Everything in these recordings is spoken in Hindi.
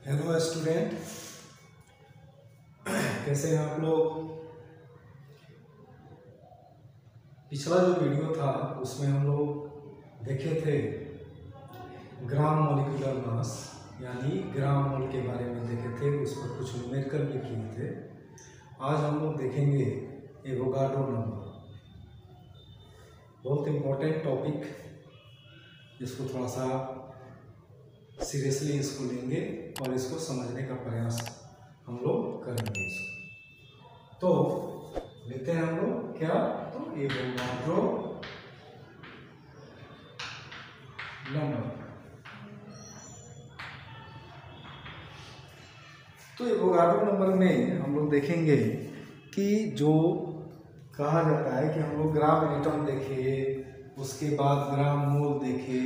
हेलो स्टूडेंट, कैसे हैं आप लोग। पिछला जो वीडियो था उसमें हम लोग देखे थे ग्राम मोलिकुलर मास यानी ग्राम मोल के बारे में देखे थे। उस पर कुछ न्यूमेरिकल भी किए थे। आज हम लोग देखेंगे एवोगाड्रो नंबर। बहुत इम्पोर्टेंट टॉपिक, इसको थोड़ा सा सीरियसली इसको लेंगे और इसको समझने का प्रयास हम लोग करेंगे। इसको तो लेते हैं हम लोग क्या, तो एवोगाड्रो नंबर। तो एवोगाड्रो नंबर में हम लोग देखेंगे कि जो कहा जाता है कि हम लोग ग्राम एटम देखे, उसके बाद ग्राम मोल देखे,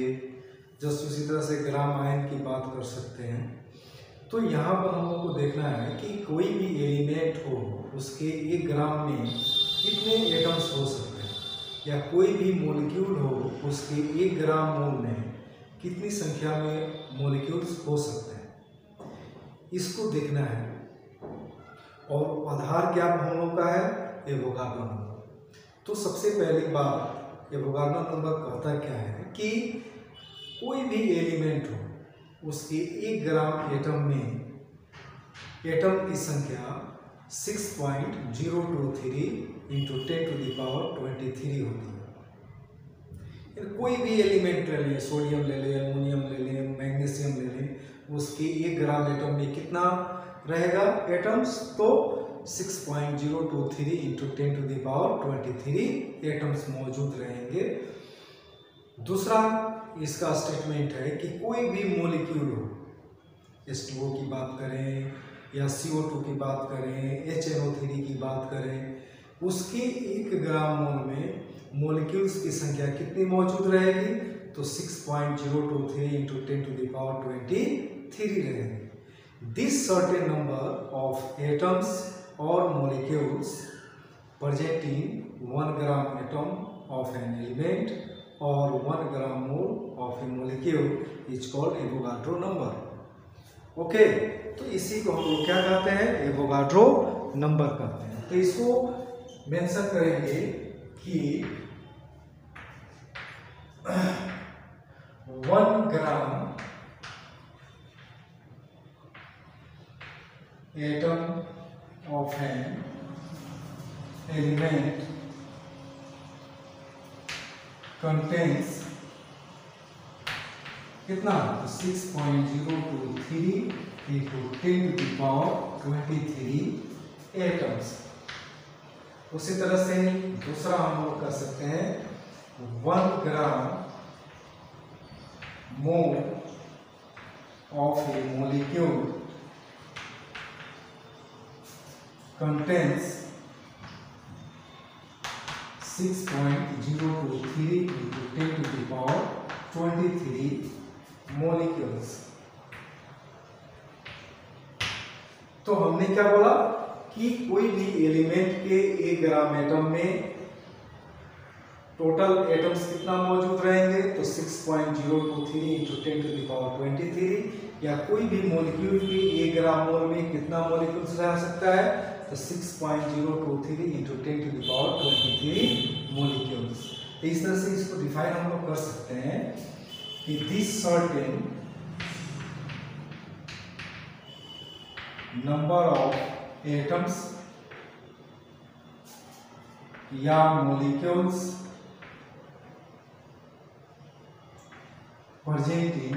जस्ट उसी तरह से ग्राम आयन की बात कर सकते हैं। तो यहाँ पर हम लोग को देखना है कि कोई भी एलिमेंट हो उसके 1 ग्राम में कितने एटम्स हो सकते हैं, या कोई भी मॉलिक्यूल हो उसके 1 ग्राम मोल में कितनी संख्या में मॉलिक्यूल्स हो सकते हैं, इसको देखना है। और आधार क्या हम लोग का है, एवोगाड्रो नंबर। तो सबसे पहली बात एवोगाड्रो नंबर कहता क्या है कि कोई भी एलिमेंट हो उसके 1 ग्राम एटम में एटम की संख्या 6.023 इंटू 10⁻23 होती है। कोई भी एलिमेंट ले लें, सोडियम ले लें, अमोनियम ले लें, मैग्नीशियम ले लें, उसके 1 ग्राम एटम में कितना रहेगा एटम्स, तो 6.023 इंटू 10⁻23 एटम्स मौजूद रहेंगे। दूसरा इसका स्टेटमेंट है कि कोई भी मॉलिक्यूल हो, H2O की बात करें या CO2 की बात करें, HNO3 की बात करें, उसके 1 ग्राम मोल में मॉलिक्यूल्स की संख्या कितनी मौजूद रहेगी, तो 6.023 इंटू 10⁻23 रहेगी। This certain number of atoms और molecules present in 1 gram atom of an element और 1 gram mole of a molecule is called Avogadro number. Okay, तो इसी को हम लोग क्या कहते हैं, एवोगाड्रो नंबर कहते हैं। तो इसको मेंशन करेंगे कि 1 gram atom of an element contains कितना, तो 6.023 इंटू 10⁻23 एटम्स। उसी तरह से दूसरा हम लोग कर सकते हैं 1 gram mole of a molecule contains 6.023 into 10⁻23 molecules. तो हमने क्या बोला कि कोई भी एलिमेंट के 1 ग्राम एटम में टोटल एटम्स कितना मौजूद रहेंगे, तो 6.023 इंटू 10⁻23, या कोई भी मॉलिक्यूल के 1 ग्राम मोल में कितना मॉलिक्यूल्स रह सकता है, तो 6.023 इंटू 10⁻23 मॉलिक्यूल्स। इस तरह से इसको डिफाइन हम लोग कर सकते हैं कि this certain number of atoms या molecules present in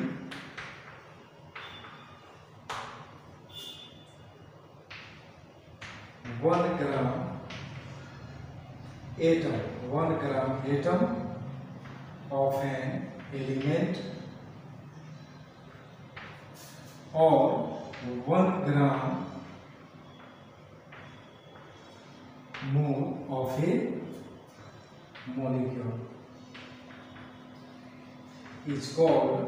1 gram atom of an element और 1 gram mole of a molecule is called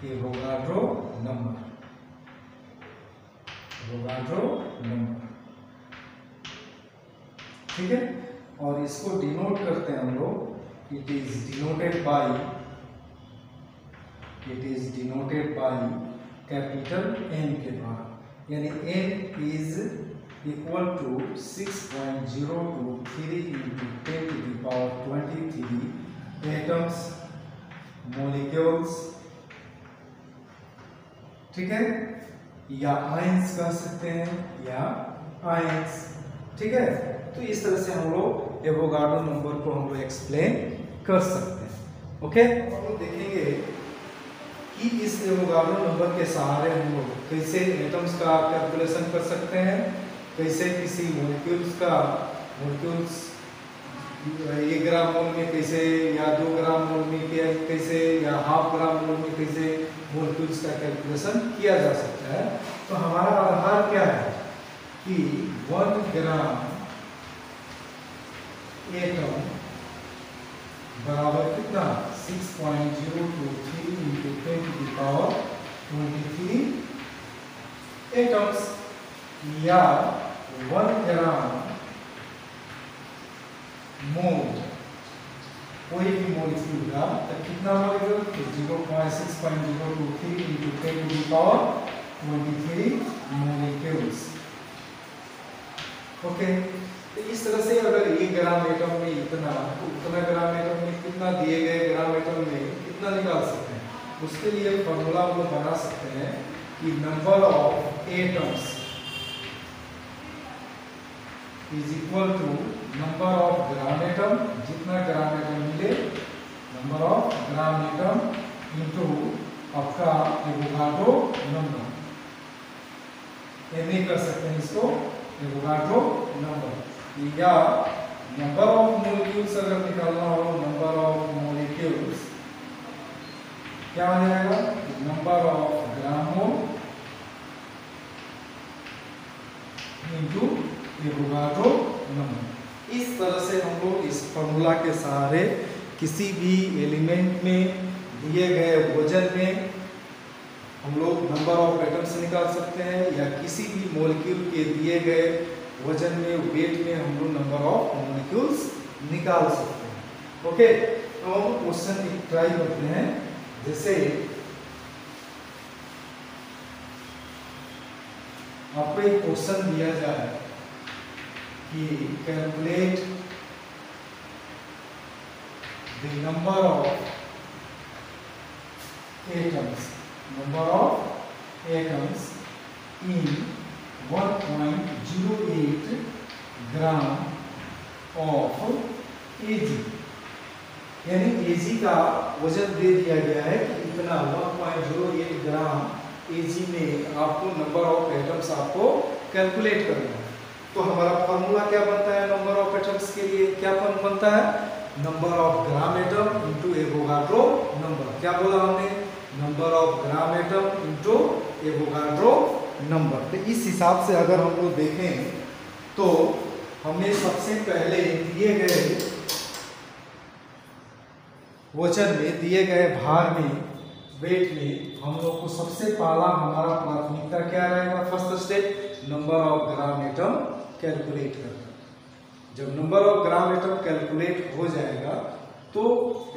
Avogadro number. Avogadro number, ठीक है। और इसको डिनोट करते हैं हम लोग, it is denoted by capital N के द्वारा, यानी N is equal to 6.023 into 10 to the power 23 atoms, molecules, ठीक है, या आयंस कह सकते हैं, या आयंस, ठीक है। तो इस तरह से हम लोग एवोगाड्रो नंबर को हम लोग एक्सप्लेन कर सकते हैं। ओके, हम लोग देखेंगे कि इस एवोगाड्रो नंबर के सहारे हम लोग कैसे एटम्स का कैलकुलेशन कर सकते हैं, कैसे किसी मॉलिक्यूल्स 1 ग्राम मोल में कैसे, या 2 ग्राम मोल में कैसे, या हाफ ग्राम मोल में कैसे मॉलिक्यूल्स का कैलकुलेशन किया जा सकता है। तो हमारा आधार क्या है कि 1 ग्राम एटम बराबर कितना 6.023 into 10 to the power 23 atoms, या 1 ग्राम मोल कोई भी मॉलिक्यूल का, तो कितना मॉलिक्यूल, तो 0.6.023 into 10 to the power 23 molecules. Okay, तो इस तरह से अगर 1 ग्राम एटम में इतना, तो उतना ग्राम एटम में कितना, दिए गए ग्राम एटम में कितना निकाल सकते हैं, उसके लिए फॉर्मूला हम लोग बना सकते हैं कि number of atoms is equal to number of gram atom, जितना ग्राम एटम मिले, number of gram atom into आपका एवोगाड्रो नंबर, ये नहीं कर सकते हैं इसको एवोगाड्रो नंबर, या नंबर ऑफ मॉलिक्यूल्स अगर निकालना हो, नंबर ऑफ मॉलिक्यूल्स क्या आ जाएगा, number of gram mole into Avogadro number. इस तरह से हम लोग इस फॉर्मूला के सहारे किसी भी एलिमेंट में दिए गए वजन में हम लोग नंबर ऑफ एटम्स निकाल सकते हैं, या किसी भी मॉलिक्यूल के दिए गए वजन में, वेट में हम लोग नंबर ऑफ मॉलिक्यूल्स निकाल सकते हैं। ओके, तो हम क्वेश्चन एक ट्राई करते हैं। जैसे आपको एक क्वेश्चन दिया जाए कि calculate the number of atoms in 1.08 gram of Ag, यानी Ag का वजन दे दिया गया है कि इतना 1.08 ग्राम Ag में आपको नंबर ऑफ एटम्स आपको कैलकुलेट करना है। तो हमारा फॉर्मूला क्या बनता है नंबर ऑफ एटम्स के लिए, क्या बनता है, number of gram atom into Avogadro number. क्या बोला हमने, number of gram atom into Avogadro number. तो इस हिसाब से अगर हम लोग देखें तो हमें सबसे पहले दिए गए वजन में, दिए गए भार में, वेट में, हम लोग को सबसे पहला हमारा प्राथमिकता क्या रहेगा, first step number of gram atom calculate करना। जब number of gram atom calculate हो जाएगा तो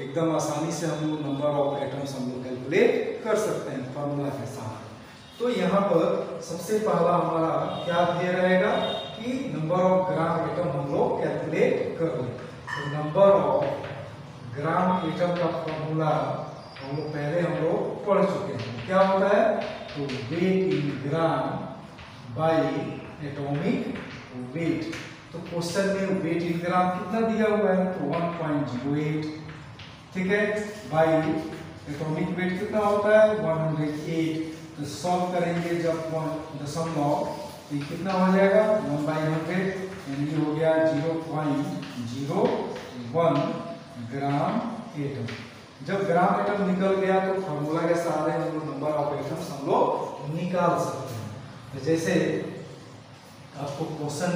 एकदम आसानी से हम लोग नंबर ऑफ एटम्स हम लोग कैलकुलेट कर सकते हैं फॉर्मूला के साथ। तो यहाँ पर सबसे पहला हमारा क्या दिया रहेगा कि नंबर ऑफ ग्राम एटम हम लोग कैलकुलेट कर लें। तो नंबर ऑफ ग्राम एटम का फॉर्मूला हम लोग पहले हम लोग पढ़ चुके हैं, क्या होता है, तो weight in gram by atomic weight. तो क्वेश्चन में वेट इन ग्राम कितना दिया हुआ है, तो 1.08, ठीक है, बाय एटॉमिक वेट कितना होता है 108। तो सॉल्व करेंगे जब दशमलव, तो कितना हो जाएगा 1/100, यानी हो गया 0.01 ग्राम एटम। जब ग्राम एटम निकल गया तो फॉर्मूला के सहारे हम लोग नंबर ऑफ एटम्स हम लोग निकाल सकते हैं। तो जैसे आपको क्वेश्चन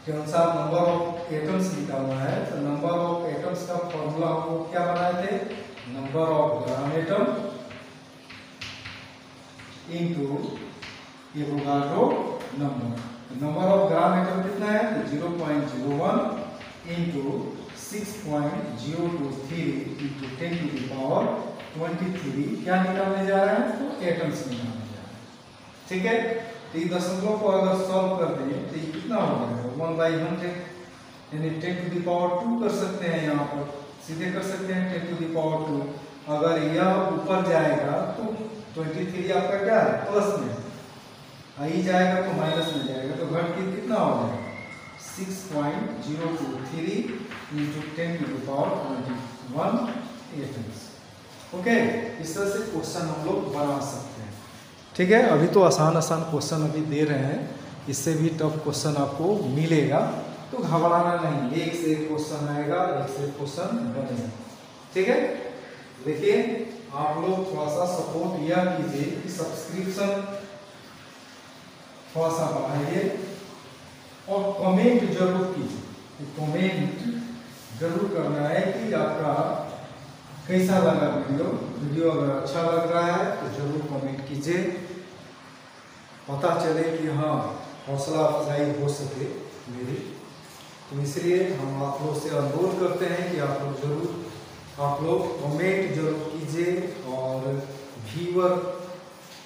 के अनुसार नंबर ऑफ एटम्स निकालना है, तो नंबर ऑफ एटम्स का फॉर्मूला हम लोग क्या बनाए थे, number of gram atom into Avogadro number. Number of gram atom कितना है, तो 0.01 into 6.023 into 10 to the power 23 क्या निकालने जा रहे हैं, तो एटम्स निकालने जा रहे हैं। ठीक है। तो ये दशमलव को अगर सॉल्व कर दें तो ये कितना हो जाएगा 1/100, यानी 10⁻² कर सकते हैं, यहाँ पर सीधे कर सकते हैं 10⁻²। अगर यह ऊपर जाएगा तो 23 आपका क्या है प्लस में, आई जाएगा तो माइनस में जाएगा, तो घट के कितना हो जाएगा 6.023 × 10⁻21 एटम्स। ओके, इस तरह से क्वेश्चन हम लोग बना सकते हैं। ठीक है, अभी तो आसान आसान क्वेश्चन अभी दे रहे हैं, इससे भी टफ क्वेश्चन आपको मिलेगा, तो घबराना नहीं, एक से एक क्वेश्चन आएगा, एक से एक क्वेश्चन बनेगा। ठीक है, देखिए आप लोग थोड़ा सा सपोर्ट यह कीजिए कि सब्सक्रिप्शन थोड़ा सा बढ़ाइए और कमेंट जरूर कीजिए। कमेंट जरूर करना है कि आपका कैसा लगा वीडियो अगर अच्छा लग रहा है तो जरूर कमेंट कीजिए, पता चले कि हाँ हौसला अफजाई हो सके मेरी। तो इसलिए हम आप लोग से अनुरोध करते हैं कि आप लोग कमेंट जरूर कीजिए और व्यूअर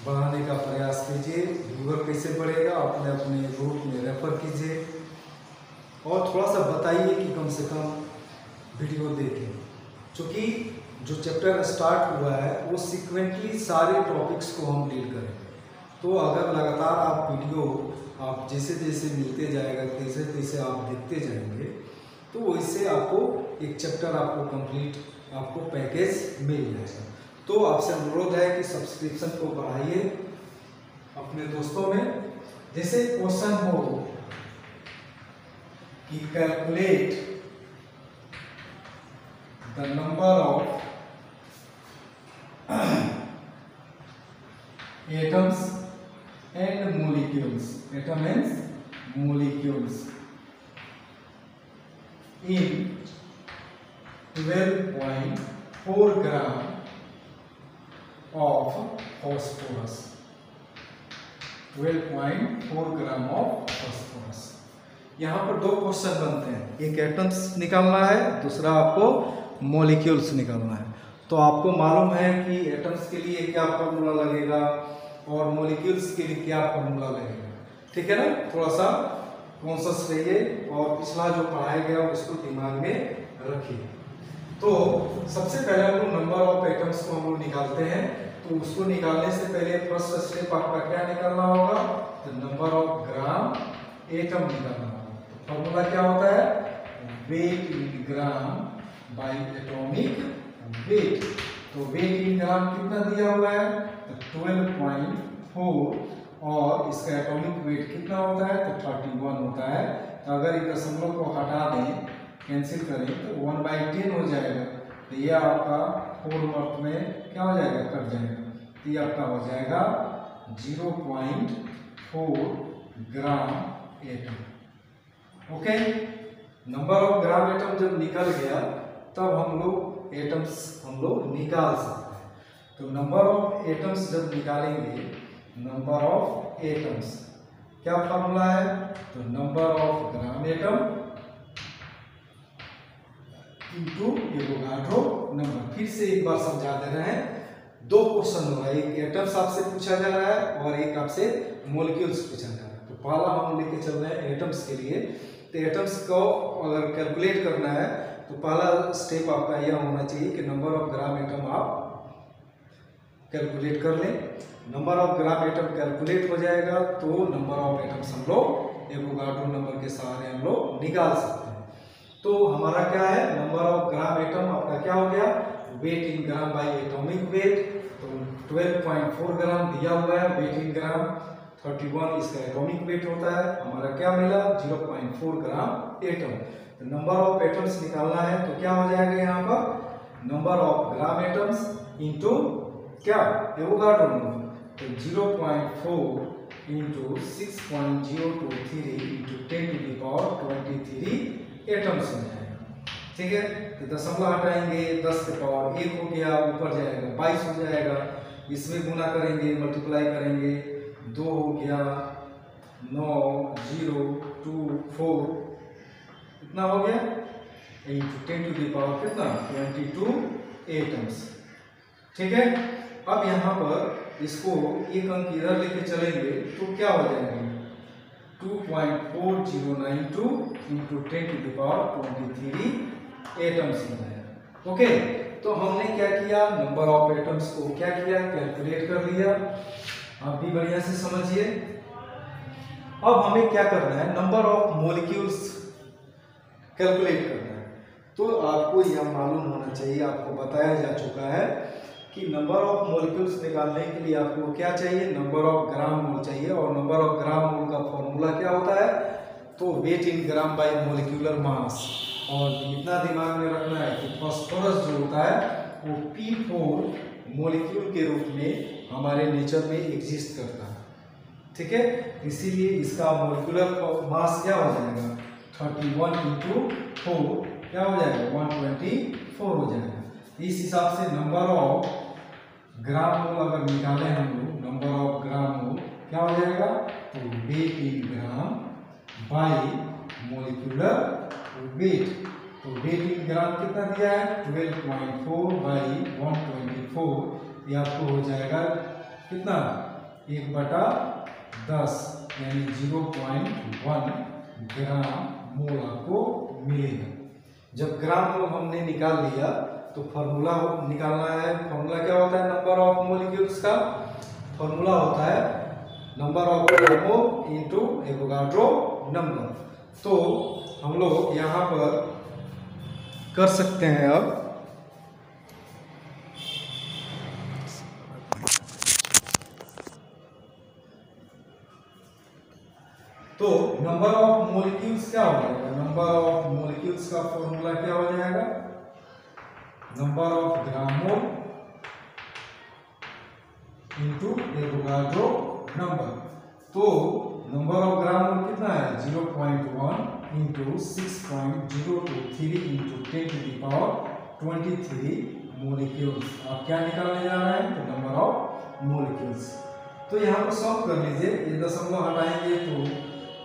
बढ़ाने का प्रयास कीजिए। व्यूअर कैसे बढ़ेगा अपने अपने ग्रुप में रेफर कीजिए और थोड़ा सा बताइए कि कम से कम वीडियो देखें, क्योंकि जो चैप्टर स्टार्ट हुआ है वो सिक्वेंटली सारे टॉपिक्स को हम डील करेंगे। तो अगर लगातार आप वीडियो आप जैसे जैसे मिलते जाएगा तैसे तैसे आप देखते जाएंगे तो वैसे आपको एक चैप्टर आपको कंप्लीट आपको पैकेज मिल जाएगा। तो आपसे अनुरोध है कि सब्सक्रिप्शन को बढ़ाइए अपने दोस्तों में। जैसे क्वेश्चन हो कि calculate the number of atoms and molecules, atom and molecules in 12.4 gram of phosphorus, 12.4 gram of phosphorus. यहाँ पर दो क्वेश्चन बनते हैं, एक एटम्स निकालना है, दूसरा आपको मॉलिक्यूल्स निकालना है। तो आपको मालूम है कि एटम्स के लिए क्या फॉर्मूला लगेगा और मॉलिक्यूल्स के लिए क्या फॉर्मूला लगेगा। ठीक है ना, थोड़ा सा कॉन्शियस रहिए और पिछला जो पढ़ाया गया उसको दिमाग में रखिए। तो सबसे पहले हम लोग नंबर ऑफ एटम्स को हम लोग निकालते हैं। तो उसको निकालने से पहले फर्स्ट स्टेप आपका क्या निकालना होगा, तो नंबर ऑफ ग्राम एटम निकालना होगा। तो फॉर्मूला क्या होता है, weight in gram by atomic weight. तो वेट इन ग्राम कितना दिया हुआ है, तो 12.4 और इसका एटॉमिक वेट कितना होता है, तो 31 होता है। तो अगर इस दशमलव को हटा दें, कैंसिल करें तो 1/10 हो जाएगा। तो ये आपका 4 मार्क में क्या हो जाएगा, कट जाएगा। तो ये आपका हो जाएगा 0.4 gram atom. Okay, number of gram atom जब निकल गया तब हम लोग एटम्स हम लोग निकाल सकते हैं। तो नंबर ऑफ एटम्स जब निकालेंगे, नंबर ऑफ एटम्स क्या फॉर्मूला है, तो number of gram atom into Avogadro number. फिर से एक बार समझा दे रहे हैं, दो क्वेश्चन हो रहा है, एक एटम्स आपसे पूछा जा रहा है और एक आपसे मॉलिक्यूल्स पूछा जा रहा है। तो पहला हम लेके चल रहे हैं एटम्स के लिए। तो एटम्स को अगर कैलकुलेट करना है तो पहला स्टेप आपका यह होना चाहिए कि नंबर ऑफ ग्राम एटम आप कैलकुलेट कर लें। Number of gram atom calculate हो जाएगा तो नंबर ऑफ एटम्स हम लोग एवोगाड्रो नंबर के सहारे हम लोग निकाल सकते हैं। तो हमारा क्या है, नंबर ऑफ ग्राम एटम आपका क्या हो गया, weight in gram by atomic weight. तो 12.4 ग्राम दिया हुआ है वेट इन ग्राम, 31 इसका एटॉमिक वेट होता है। हमारा क्या मिला, 0.4 ग्राम एटम। तो नंबर ऑफ एटम्स निकालना है तो क्या हो जाएगा यहाँ पर, number of gram atoms into क्या, एवोगाड्रो नंबर। तो 0.4 इंटू 6.023 इंटू 10⁻23 एटम्स हो जाएगा। ठीक है, तो दशमलव हटाएंगे, 10 के पावर 1 हो गया, ऊपर जाएगा 22 हो जाएगा। इसमें गुना करेंगे, मल्टीप्लाई करेंगे, 2 हो गया, 9 0 2 4 इतना हो गया, इंटू 10⁻कितना 22 एटम्स। ठीक है, अब यहाँ पर इसको एक अंक इधर लेके चलेंगे तो क्या हो जाएगा 2.4092 इंटू 10⁻23 एटम्स हो जाएगा। ओके, तो हमने क्या किया, नंबर ऑफ एटम्स को क्या किया, कैलकुलेट कर लिया। आप भी बढ़िया से समझिए। अब हमें क्या करना है, नंबर ऑफ मॉलिक्यूल्स कैलकुलेट करना है। तो आपको यह मालूम होना चाहिए, आपको बताया जा चुका है कि नंबर ऑफ मॉलिक्यूल्स निकालने के लिए आपको क्या चाहिए, नंबर ऑफ ग्राम मोल चाहिए। और नंबर ऑफ ग्राम मोल का फॉर्मूला क्या होता है, तो weight in gram by molecular mass. और इतना दिमाग में रखना है कि फास्फोरस जो होता है वो P4 मॉलिक्यूल के रूप में हमारे नेचर में एग्जिस्ट करता है। ठीक है, इसीलिए इसका मॉलिक्यूलर मास क्या हो जाएगा 31 इंटू 4 क्या हो जाएगा 124 हो जाएगा। इस हिसाब से नंबर ऑफ ग्राम मोल अगर निकालें हम लोग, नंबर ऑफ ग्राम मोल क्या हो जाएगा, तो weight in gram by molecular weight. तो वेट इन ग्राम कितना दिया है 12.4 बाई 124, ये आपको हो जाएगा कितना 1/10 यानी 0.1 ग्राम मोल आपको मिलेगा। जब ग्राम मोल हमने निकाल लिया तो फार्मूला निकालना है। फार्मूला क्या होता है नंबर ऑफ मॉलिक्यूल्स का, फार्मूला होता है number of gram mole into Avogadro number. तो हम लोग यहाँ पर कर सकते हैं। अब तो नंबर ऑफ मॉलिक्यूल्स क्या हो जाएगा, नंबर ऑफ मॉलिक्यूल्स का फॉर्मूला क्या हो जाएगा, number of gram mole into Avogadro number. तो नंबर ऑफ ग्राम मोल कितना है 0.1 इंटू 6.023 इंटू 10⁻23 मॉलिक्यूल्स। आप क्या निकालने जा रहे हैं, तो नंबर ऑफ मॉलिक्यूल्स। तो यहाँ पर सॉल्व कर लीजिए, ये दशमलव हटाएंगे तो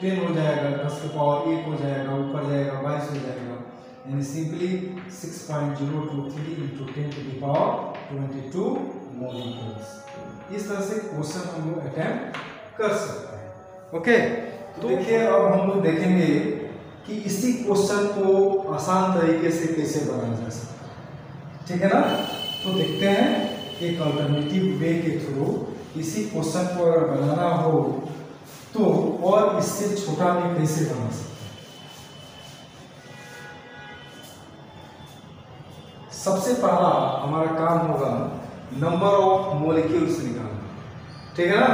10 हो जाएगा, 10 के पावर 1 हो जाएगा, ऊपर जाएगा 22 हो जाएगा, यानी सिंपली 6.023 इंटू 10⁻22 मॉलिक्यूल्स। इस तरह से क्वेश्चन हम लोग अटेम्प्ट कर सकते हैं। ओके, तो देखिए अब हम लोग देखेंगे कि इसी क्वेश्चन को आसान तरीके से कैसे बनाया जा सकता है। ठीक है ना, तो देखते हैं एक अल्टरनेटिव वे के थ्रू इसी क्वेश्चन को अगर बनाना हो तो और इससे छोटा में कैसे बना सकते हैं। सबसे पहला हमारा काम होगा नंबर ऑफ मॉलिक्यूल्स निकालना। ठीक है ना,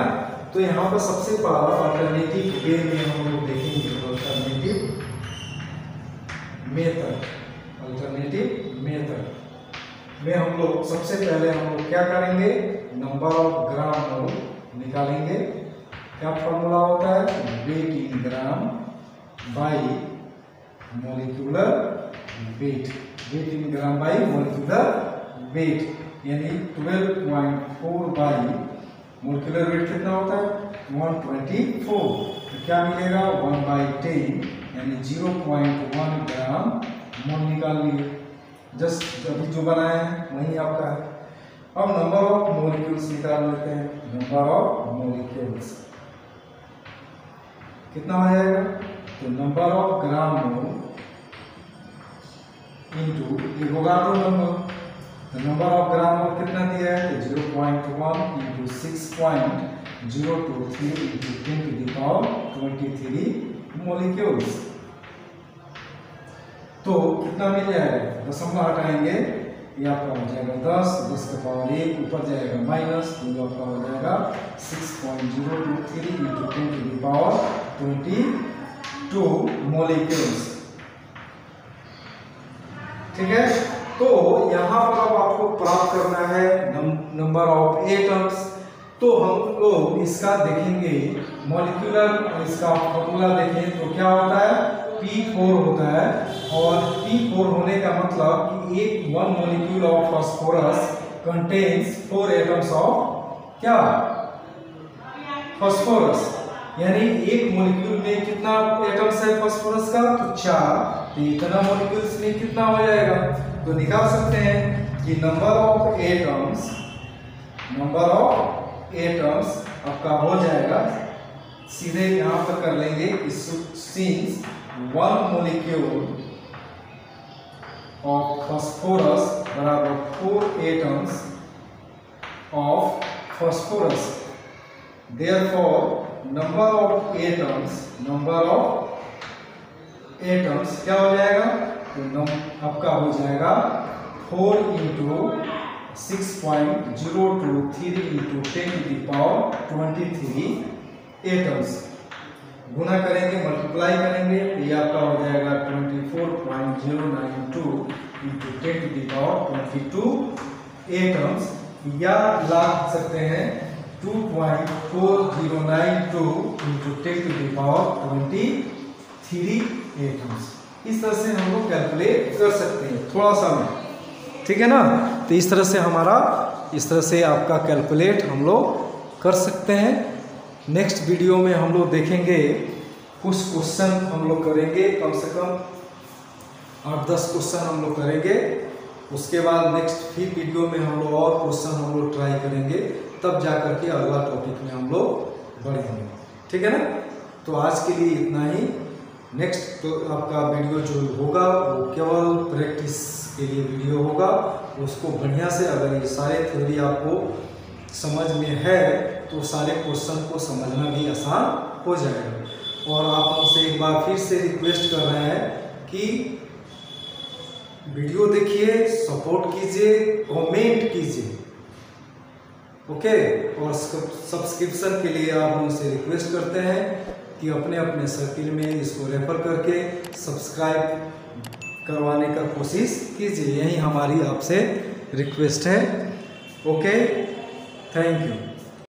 तो यहाँ पर सबसे पहला अल्टरनेटिव वे में हम लोग देखेंगे, अल्टरनेटिव मेथड में हम लोग सबसे पहले हम लोग क्या करेंगे, नंबर ऑफ ग्राम मोल निकालेंगे। क्या फॉर्मूला होता है, weight in gram by molecular weight, weight in gram by molecular weight, यानी 12.4 बाई मॉलिक्यूलर वेट कितना होता है 124, तो क्या मिलेगा 1/10 यानी 0.1 ग्राम मोल निकाल लिए। जस्ट अभी जो बनाया है वही आपका है। अब नंबर ऑफ मॉलिक्यूल्स निकाल लेते हैं। नंबर ऑफ मॉलिक्यूल्स कितना हो जाएगा, तो number of gram mole into Avogadro number. तो नंबर ऑफ ग्राम मोल कितना दिया है, तो 0.1 इंटू 6.023 इंटू 10⁻23 मॉलिक्यूल्स। तो कितना मिल जाएगा, दशमलव हटाएंगे, ये आपका हो जाएगा 10, 10 के पावर 1 ऊपर जाएगा माइनस, तो ये आपका हो जाएगा 6.023 इंटू 10⁻22 मॉलिक्यूल्स। ठीक है, तो यहाँ पर अब आपको प्राप्त करना है नंबर ऑफ एटम्स। तो हम लोग इसका देखेंगे मॉलिक्यूलर, इसका फॉर्मूला देखें तो क्या होता है P4 होता है। और P4 होने का मतलब कि one molecule of phosphorus contains 4 atoms of क्या फास्फोरस, यानी एक मॉलिक्यूल में कितना एटम्स है फास्फोरस का, तो 4। तो इतना मॉलिक्यूल्स में कितना हो जाएगा, तो निकाल सकते हैं कि नंबर ऑफ एटम्स आपका हो जाएगा। सीधे यहाँ पर कर लेंगे कि सिंस 1 molecule of phosphorus बराबर 4 atoms of phosphorus, therefore number of atoms क्या हो जाएगा, तो आपका हो जाएगा 4 into 6.023 into 10 to the power 23 atoms. गुना करेंगे, मल्टीप्लाई करेंगे, तो ये आपका हो जाएगा 24.092 into 10 to the power 22 atoms, या लाख सकते हैं 2.4092 into 10 to the power 23 atoms. इस तरह से हम लोग कैलकुलेट कर सकते हैं थोड़ा सा में, ठीक है ना। तो इस तरह से आपका कैलकुलेट हम लोग कर सकते हैं। नेक्स्ट वीडियो में हम लोग देखेंगे कुछ क्वेश्चन हम लोग करेंगे, कम से कम 8-10 क्वेश्चन हम लोग करेंगे। उसके बाद नेक्स्ट फिर वीडियो में हम लोग और क्वेश्चन हम लोग ट्राई करेंगे, तब जा करके अगला टॉपिक में हम लोग बढ़ेंगे, ठीक है ना। तो आज के लिए इतना ही। नेक्स्ट तो आपका वीडियो जो होगा वो केवल प्रैक्टिस के लिए वीडियो होगा। उसको बढ़िया से, अगर ये सारे थ्योरी आपको समझ में है तो सारे क्वेश्चन को समझना भी आसान हो जाएगा। और आप हमसे एक बार फिर से रिक्वेस्ट कर रहे हैं कि वीडियो देखिए, सपोर्ट कीजिए, कमेंट कीजिए, ओके। और सब्सक्रिप्शन के लिए आप हमसे रिक्वेस्ट करते हैं कि अपने अपने सर्किल में इसको रेफर करके सब्सक्राइब करवाने का कोशिश कीजिए। यही हमारी आपसे रिक्वेस्ट है, ओके। Thank you.